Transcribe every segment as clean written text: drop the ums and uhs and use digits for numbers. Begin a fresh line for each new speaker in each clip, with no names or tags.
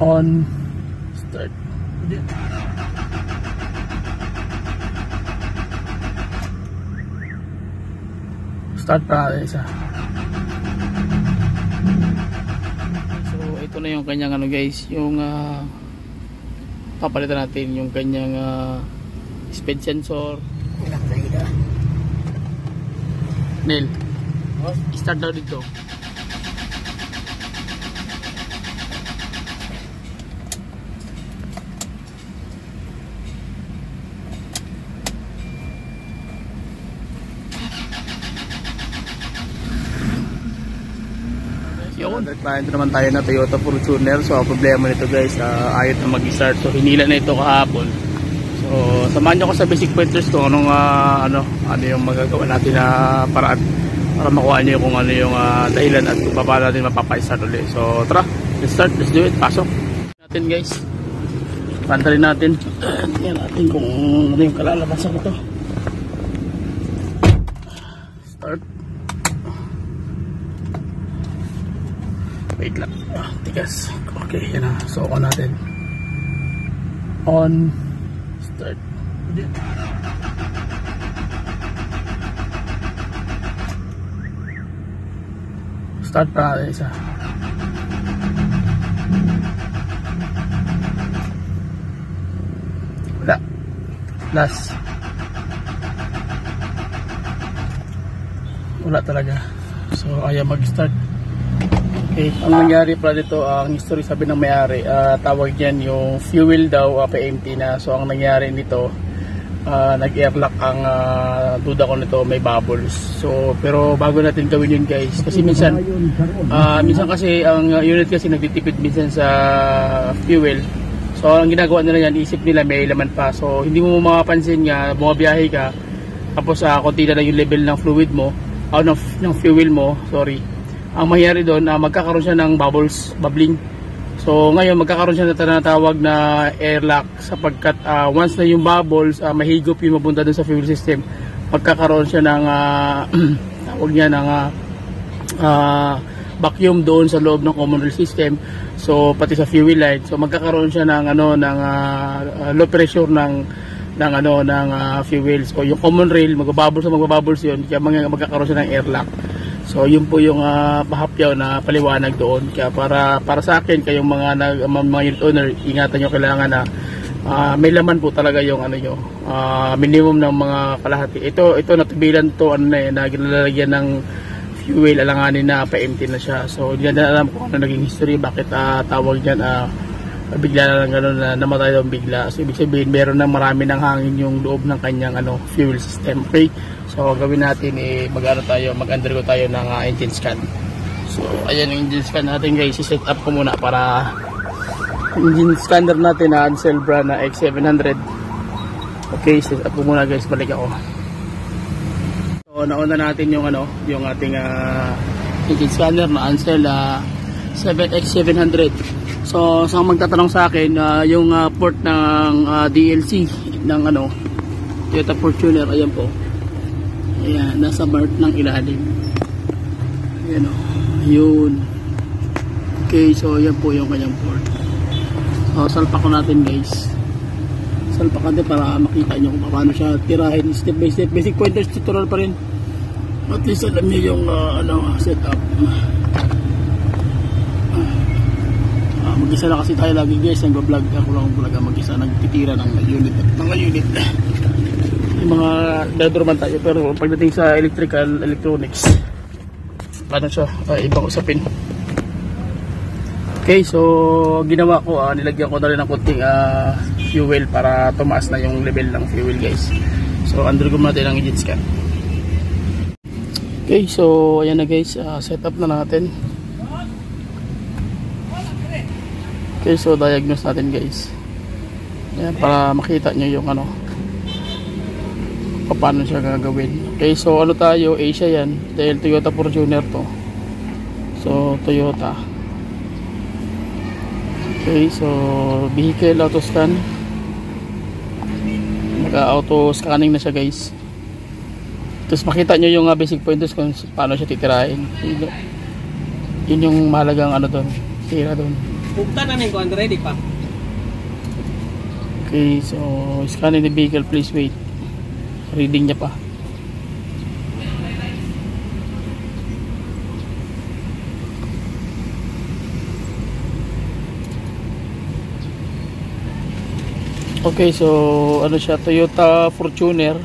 On start. Start pa natin isa. So ito na yung kanyang ano guys, yung papalitan natin yung kanyang speed sensor. Neil, start daw dito. Nagpahinto naman tayo na Toyota Fortuner. So ang problema nito guys, ayaw na mag-start. So hinila na ito kahapon. So samahan nyo ko sa basic pointers kung anong ano yung magagawa natin na paraan para makuha nyo kung ano yung dahilan at kung paano natin mapapa-start ulit. So tara, let's start, let's do it. Pasok natin guys, pantalin natin. Tingnan natin kung ano yung kalalabasan ko to. Start. Wait lang, tigas. Okay, yan na. Suko natin. On start. Start pa natin isa. Wala. Last. Wala talaga. So ayaw mag-start. Okay, ang nangyari pala dito, ang history sabi ng may-ari, tawag dyan yung fuel daw, pa-empty na. So ang nangyari nito, nag-airlock ang duda ko nito, may bubbles. So pero bago natin gawin yun guys, kasi minsan kasi ang unit kasi nagtitipid minsan sa fuel. So ang ginagawa nila yan, isip nila may laman pa. So hindi mo mapapansin nga, bumabiyahe ka, tapos konti na lang yung level ng fluid mo, ng fuel mo, sorry. Ang mangyari doon, magkakaroon siya ng bubbles, bubbling. So ngayon magkakaroon siya na tinatawag na airlock, sapagkat once na yung bubbles mahigop yung mapunta doon sa fuel system, magkakaroon siya ng tawag niya ng vacuum doon sa loob ng common rail system. So pati sa fuel line, so magkakaroon siya ng low pressure ng fuel. So yung common rail magbabubbles yun, kaya magkakaroon siya ng airlock. So yun po yung pahapyaw na paliwanag doon. Kaya para sa akin, kayong mga unit owner, ingatan nyo, kailangan na may laman po talaga yung minimum ng mga kalahati. Ito natubilan to na ginalagyan ng fuel, alanganin na pa-empty na siya. So hindi na alam kung ano naging history, bakit tawag dyan bigla na lang gano'n na namatay daw bigla. So ibig sabihin meron na marami ng hangin yung loob ng kanyang fuel system. Okay, so gawin natin mag-undergo tayo ng engine scan. So ayan yung engine scan natin guys. I-set up ko muna para engine scanner natin na Ansel brand na X700. Okay, set up ko muna guys, balik ako. So nauna natin yung ating engine scanner na Ansel X700. So sa magtatanong sa akin, yung port ng DLC ng Toyota Fortuner, ayan po. Ayan, nasa part ng ilalim. Ayan yun. Okay, so ayan po yung kanyang port. So salpak ko natin guys. Salpak natin para makita nyo kung paano siya tirahin step by step. Basic pointers tutorial pa rin. At least alam nyo yung setup. Mag-isa na kasi tayo lagi guys, nag-vlog ako lang mag-isa, nagtitira ng unit yung mga dadurman tayo. Pero pagdating sa electronics, paano siya, ibang usapin. Okay, so ginawa ko, nilagyan ko na rin ng konting fuel para tumaas na yung level ng fuel guys. So undergo natin ang engine scan. Okay, so ayan na guys, set up na natin. Okay, so diagnose natin guys. Ayan, para makita nyo yung paano siya gagawin. Okay, so tayo, Asia yan, dahil Toyota Fortuner to. So Toyota. Okay, so vehicle auto scan. Naka-auto scanning na siya guys. Tapos makita nyo yung basic pointers kung paano siya titirahin. Yun yung mahalagang doon, tira doon.
Buktan na ko, ready pa.
Okay, so scanning the vehicle, please wait. Reading niya pa. Okay, so ano siya, Toyota Fortuner.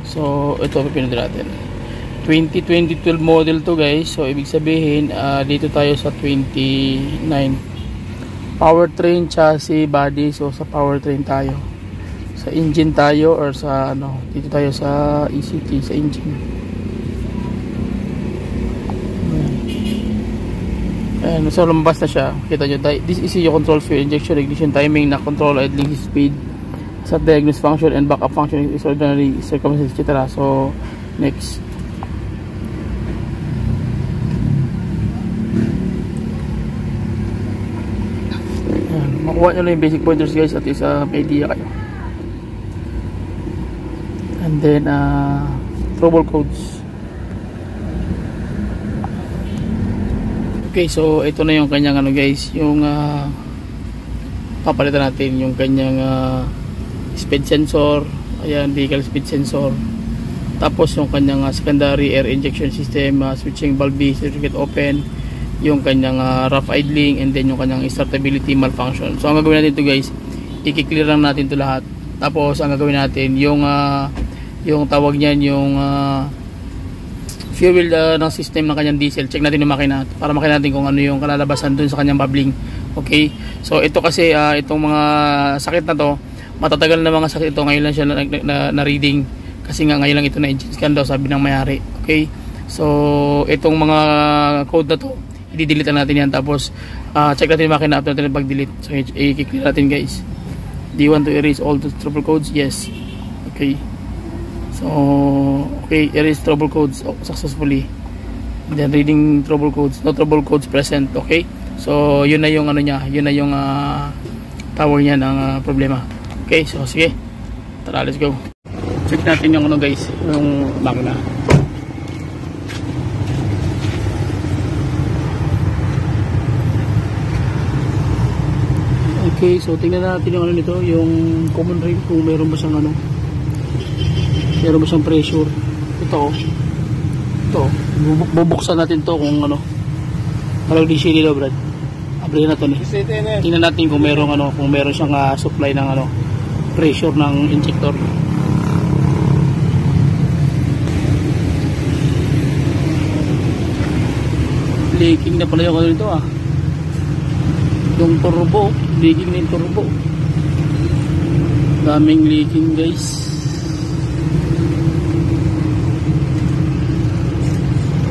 So ito pipindot natin. 2012 model to guys. So ibig sabihin dito tayo sa 29. Powertrain, chassis, body. So sa powertrain tayo. Sa engine tayo or sa ano, dito tayo sa ECT, sa engine. Ayan, so lumabas na siya. Kita nyo, this is your control fuel injection, ignition timing, na control idling speed, sa diagnose function and backup function, extraordinary circumstances, etc. So next. Ayan, makuha nyo lang yung basic pointers guys at least may idea kayo. And then trouble codes. Okay, so ito na yung kanyang ano guys, yung papalitan natin yung kanyang speed sensor. Ayan, vehicle speed sensor. Tapos yung kanyang secondary air injection system, switching valve circuit open, yung kanyang rough idling, and then yung kanyang startability malfunction. So ang gagawin natin ito guys, i-clear lang natin ito lahat. Tapos ang gagawin natin yung tawag niyan, yung fuel ng system ng kanyang diesel. Check natin yung makina para makita natin kung ano yung kalalabasan dun sa kanyang bubbling. Okay, so ito kasi itong mga sakit na to, matatagal na mga sakit ito. Ngayon lang siya na reading kasi nga ngayon lang ito na engine scan daw, sabi ng may-ari. Okay, so itong mga code na to, i-delete natin yan. Tapos check natin yung makina after natin pag-delete. So i-clear natin guys. Do you want to erase all the trouble codes? Yes. Okay, so okay, erase trouble codes successfully. And then reading trouble codes, no trouble codes present. Okay, so yun na yung ano niya, yun na yung tawag niya ng problema. Okay, so sige, tara, let's go. Check natin yung ano guys, yung makina. Okay, so tingnan natin yung ano nito, yung common rail, kung meron ba siyang ano, meron ba siyang pressure. Ito bubuksan natin to kung ano, parang DC nila Brad. Abrihan na to ni. Tingnan natin kung meron ano, kung meron siyang supply ng ano, pressure ng injector. Leaking na pala yung ano nito yung turbo, leaking na yung turbo. Daming leaking guys.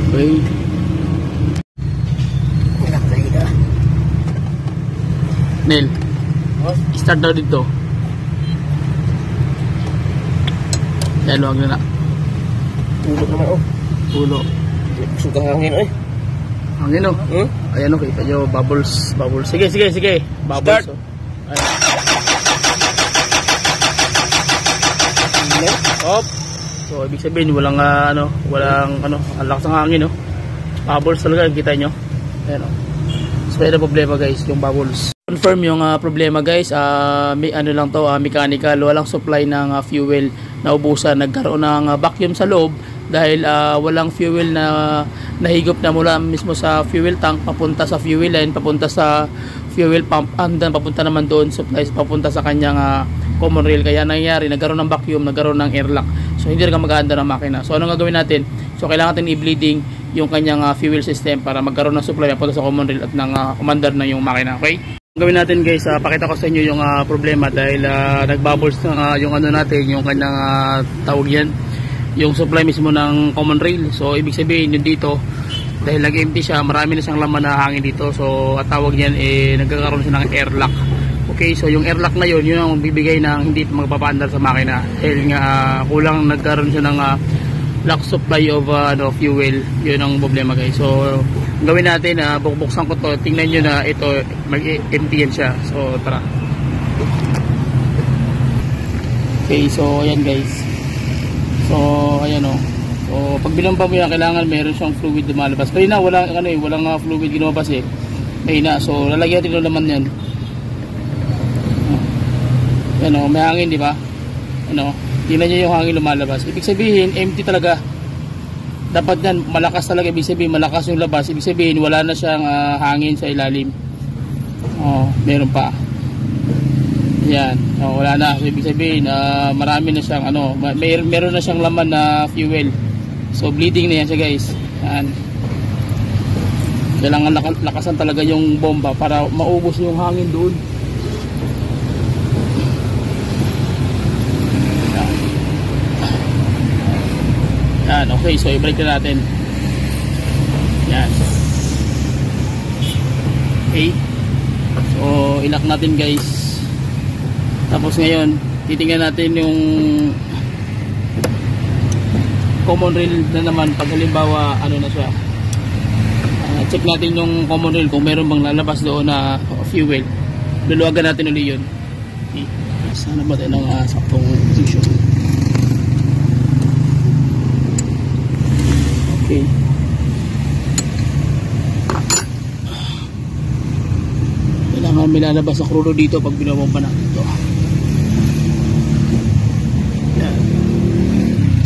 Okay. Nel, start daw dito. Yan, luwag na na.
Ulo naman
Ulo.
Suka hangin
Hangin Ayan kita nyo, bubbles. Sige. Bubbles. Op. So ibig sabihin walang walang ang lakas ng hangin Bubbles talaga kita nyo. Ayan So may problema guys, yung bubbles. Confirm yung problema guys, may lang to, mechanical, walang supply ng fuel, naubusan, nagkaroon ng vacuum sa loob dahil walang fuel na nahigop na mula mismo sa fuel tank papunta sa fuel line, papunta sa fuel pump, and then papunta naman doon supplies papunta sa kanyang common rail. Kaya nangyari, nagkaroon ng vacuum, nagkaroon ng air lock. So hindi rin maganda ng makina. So anong gagawin natin? So kailangan natin i-bleeding yung kanyang fuel system para magkaroon ng supply papunta sa common rail at ng commander na yung makina. Okay? Gawin natin guys, pakita ko sa inyo yung problema dahil nagbubbles yung ano natin, yung kanyang tawag yan, yung supply mismo ng common rail. So ibig sabihin yun dito, dahil nag-empty siya, marami na siyang laman na hangin dito. So at tawag niyan nagkakaroon siya ng air lock. Okay, so yung air lock na yun ang bibigay ng hindi magpapaandar sa makina dahil nga kulang, nagkaroon siya ng lack supply of fuel. Yun ang problema guys. So gawin natin, buksan ko to, tingnan nyo na ito mag-empty yan siya. So tara. Okay, so ayan guys. So ayan So pag binamba mo yan, kailangan meron siyang fluid lumalabas. Kaya na walang walang fluid lumabas mahina. So lalagyan natin ng laman yan. Yan o, may hangin, di ba? Ano, tingnan nyo yung hangin lumalabas. Ibig sabihin empty talaga. Dapat yan malakas talaga. Ibig sabihin malakas yung labas. Ibig sabihin wala na siyang hangin sa ilalim. Meron pa. Yan, wala na. So, ibig sabihin marami na siyang meron na siyang laman na fuel. So bleeding na yan siya, guys. Yan. Kailangan lakasan talaga yung bomba para maubos yung hangin doon. Yan, okay. So i-break na natin. Yan. Okay. So ilock natin, guys. Tapos ngayon titingnan natin yung common rail na naman. Pag halimbawa ano na siya, check natin yung common rail kung meron bang lalabas doon na fuel. Luluwagan natin ulit yun. Okay. Sana ba tayo ng saktong position. Okay. Kailangan may lalabas sa crudo dito pag binabomba natin ito.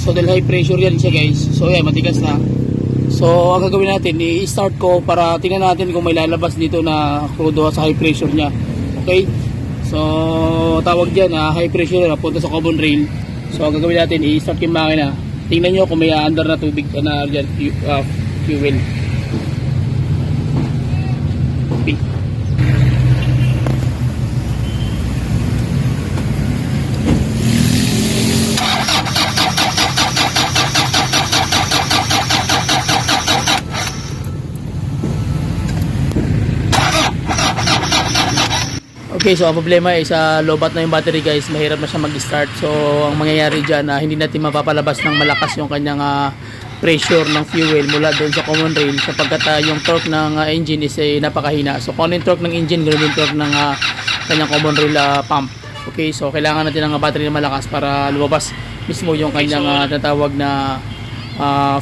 So dahil high pressure yan siya, guys. So yan, matigas na. So ang gagawin natin, i-start ko para tingnan natin kung may lalabas dito na crudo sa high pressure nya. Okay. So tawag dyan high pressure na punta sa common rail. So ang gagawin natin, i-start yung makina. Tingnan nyo kung may under na tubig na dyan, fuel. Okay. Okay, so ang problema ay sa lobat na yung battery, guys. Mahirap na siya mag-start. So ang mangyayari dyan, hindi natin mapapalabas ng malakas yung kanyang pressure ng fuel mula doon sa common rail, sapagkat yung torque ng engine is napakahina. So kung ano yung torque ng engine, ganoon yung torque ng kanyang common rail pump. Okay, so kailangan natin ng battery na malakas para lumabas mismo yung kanyang natawag na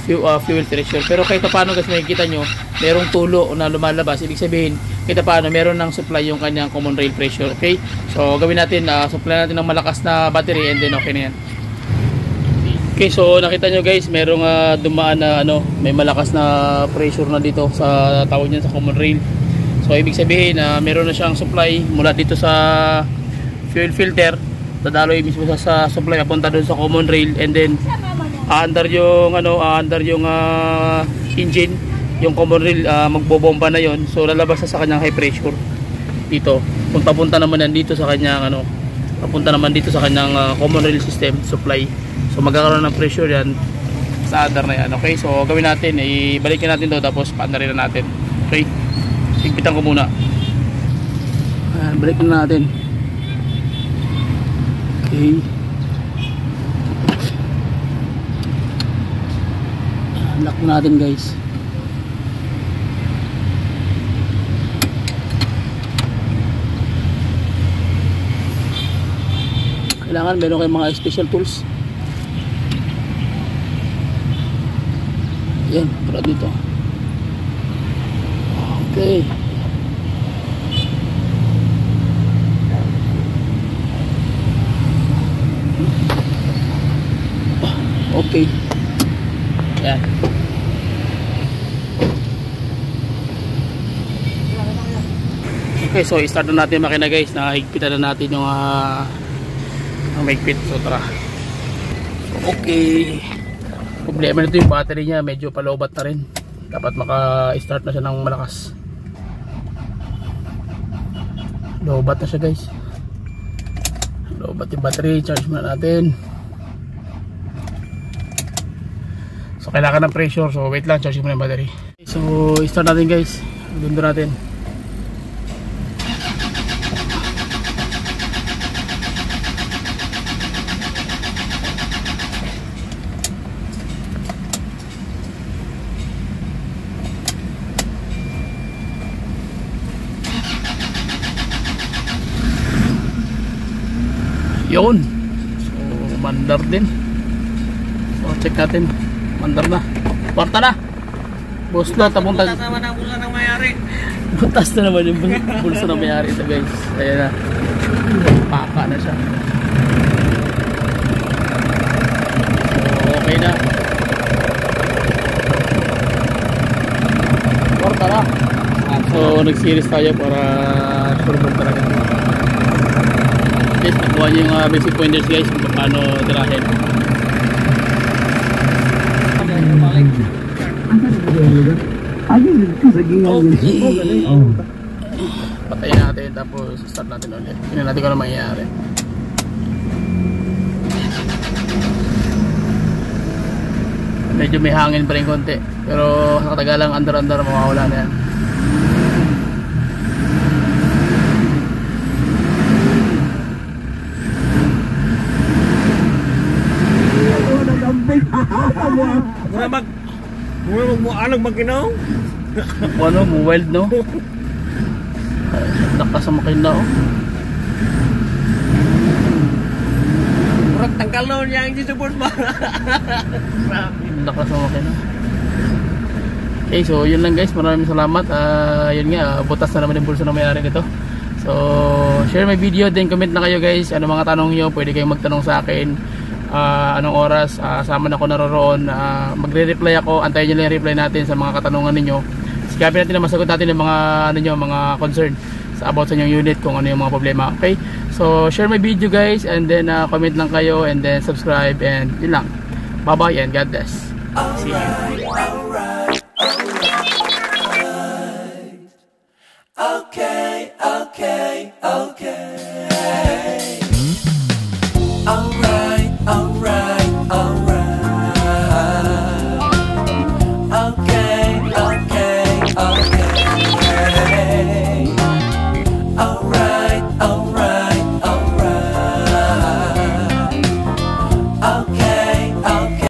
fuel pressure. Pero kahit paano, guys, makikita nyo merong tulo na lumalabas. Ibig sabihin kahit paano meron ng supply yung kanyang common rail pressure. Okay, so gawin natin, supply natin ng malakas na battery, and then okay na yan. Okay, so nakita nyo, guys, merong dumaan na may malakas na pressure na dito sa tawag niyan sa common rail. So ibig sabihin meron na siyang supply mula dito sa fuel filter, dadaloy mismo sa supply papunta doon sa common rail, and then under yung engine, yung common rail magbobomba na yon. So lalabas na sa kanyang high pressure dito. Punta naman yan dito sa kanyang papunta naman dito sa kanyang common rail system supply. So magkakaroon ng pressure yan sa under na yan. Okay, so gawin natin, ibalikin natin to, tapos paandarin na natin. Okay, higpitan ko muna. Balikin na natin. Okay, lock natin, guys. Kailangan meron kayong mga special tools. Yan, para dito. Okay. Okay. Yan. Okay, so i-start na natin makina, guys. Nahigpitan na natin yung mahigpit. So tara. So, okay. Problema nito yung battery niya, medyo palobat na rin. Dapat maka-start na siya ng malakas. Lobat na siya, guys. Lobat yung battery. Charge muna natin. So kailangan ng pressure. So wait lang, charge muna yung battery. So start natin, guys. Dundo natin. Yun. So mandar din. So check natin. Mandar na. Kwarta na. Boss lot, tapunta.
Tama na mula ng mayari.
Butas na naman yung bulsa na may-ari ito guys. Ayan na. Paka na siya. So okay na. Porta na. So nag-series tayo para surbol talaga. Guys, nakuha niyo yung basic pointers guys kung paano tirahin. Patayin natin tapos start natin ulit. Tingnan natin kung ano mangyayari. Medyo may hangin pa rin konti, pero sa katagalang andar-andar mawawala na yan.
Alag magkinaw?
Ano, wild no? Lakas sa makina oh.
Murag tanggal na niya ang support ba?
Lakas sa makina. Okay, so yun lang guys, maraming salamat. Yun nga, butas na naman yung bulsa na may-ari nito. So share my video, then comment na kayo guys. Ano mga tanong nyo, pwede kayong magtanong sa akin. Anong oras, sama na ako naroroon. Magre-reply ako, antayin nyo lang yung reply natin sa mga katanungan ninyo. Sikapin natin na masagot natin yung mga, ano nyo, mga concern sa about sa inyong unit, kung ano yung mga problema. Okay, so share my video guys, and then comment lang kayo, and then subscribe, and yun lang. Bye bye and God bless. See you.
Okay.